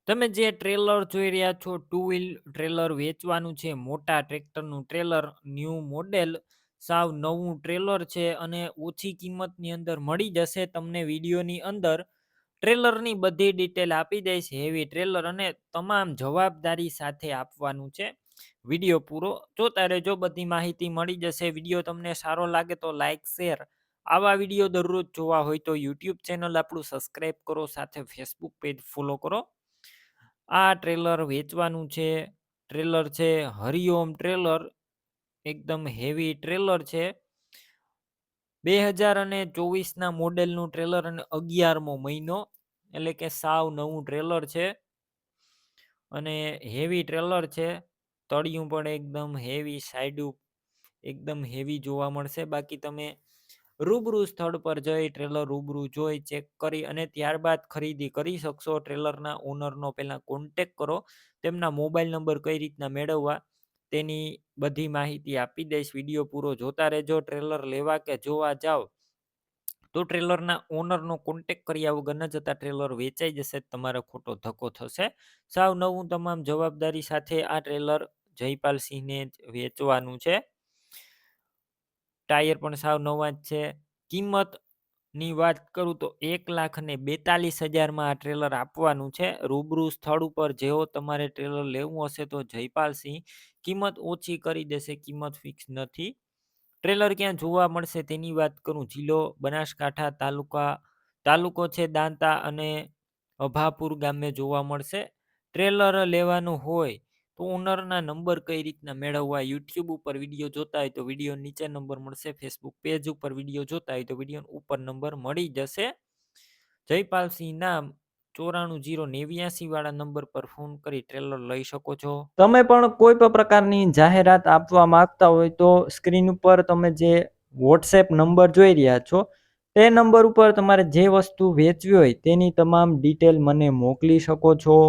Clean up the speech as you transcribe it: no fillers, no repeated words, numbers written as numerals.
તમે જે ટ્રેલર જોઈ રહ્યા છો, ટુ વ્હીલ ટ્રેલર વેચવાનું છે. મોટા ટ્રેક્ટરનું ટ્રેલર, ન્યૂ મોડેલ, સાવ નવું ટ્રેલર છે અને ઓછી કિંમતની અંદર મળી જશે તમને. વિડીયોની અંદર ટ્રેલરની બધી ડિટેલ આપી દઈશ. હેવી ટ્રેલર અને તમામ જવાબદારી સાથે આપવાનું છે. વિડીયો પૂરો જોતા રહેજો, બધી માહિતી મળી જશે. વિડીયો તમને સારો લાગે તો લાઈક, શેર. આવા વિડીયો દરરોજ જોવા હોય તો યુટ્યુબ ચેનલ આપણું સબસ્ક્રાઈબ કરો, સાથે ફેસબુક પેજ ફોલો કરો. આ ટ્રેલર વેચવાનું છે. ટ્રેલર છે હરિઓમ ટ્રેલર, એકદમ હેવી ટ્રેલર છે. 2024ના મોડેલનું ટ્રેલર અને 11મો મહિનો, એટલે કે સાવ નવું ટ્રેલર છે અને હેવી ટ્રેલર છે. તળિયું પણ એકદમ હેવી, સાઈડું એકદમ હેવી જોવા મળશે. બાકી તમે રૂબરૂ સ્થળ પર જઈ ટ્રેલર રૂબરૂ જોઈ ચેક કરી અને ત્યારબાદ ખરીદી કરી શકશો. ટ્રેલરના ઓનરનો પહેલાં કોન્ટેક કરો. તેમના મોબાઈલ નંબર કઈ રીતના મેળવવા તેની બધી માહિતી આપી દઈશ. વિડીયો પૂરો જોતા રહેજો. ટ્રેલર લેવા કે જોવા જાઓ તો ટ્રેલરના ઓનરનો કોન્ટેક કર્યા વગર ન જતા ટ્રેલર વેચાઈ જશે, તમારે ખોટો ધક્કો થશે. સાવ નવું તમામ જવાબદારી સાથે આ ટ્રેલર જયપાલસિંહને વેચવાનું છે. ટાયર પણ સાવ નવા જ છે. કિંમતની વાત કરું તો 1,42,000માં આ ટ્રેલર આપવાનું છે. રૂબરૂ સ્થળ ઉપર જેવો તમારે ટ્રેલર લેવું હશે તો જયપાલસિંહ કિંમત ઓછી કરી દેશે. કિંમત ફિક્સ નથી. ટ્રેલર ક્યાં જોવા મળશે તેની વાત કરું. જિલ્લો બનાસકાંઠા, તાલુકો છે દાંતા અને અભાપુર ગામે જોવા મળશે. ટ્રેલર લેવાનું હોય તો ઓનરના નંબર કઈ રીતના મેળવવા, યુટ્યુબ ઉપર વિડીયો જોતા હોય તો વિડીયો નીચે નંબર મળશે. ફેસબુક પેજ ઉપર વિડીયો જોતા હોય તો વિડીયો ઉપર નંબર મળી જશે. જયપાલસિંહ નામ 940989 વાળા નંબર પર ફોન કરી ટ્રેલર લઈ શકો છો. તમે પણ કોઈ પણ પ્રકારની જાહેરાત આપવા માંગતા હોય તો સ્ક્રીન ઉપર તમે જે વોટ્સએપ નંબર જોઈ રહ્યા છો તે નંબર ઉપર તમારે જે વસ્તુ વેચવી હોય તેની તમામ ડિટેલ મને મોકલી શકો છો.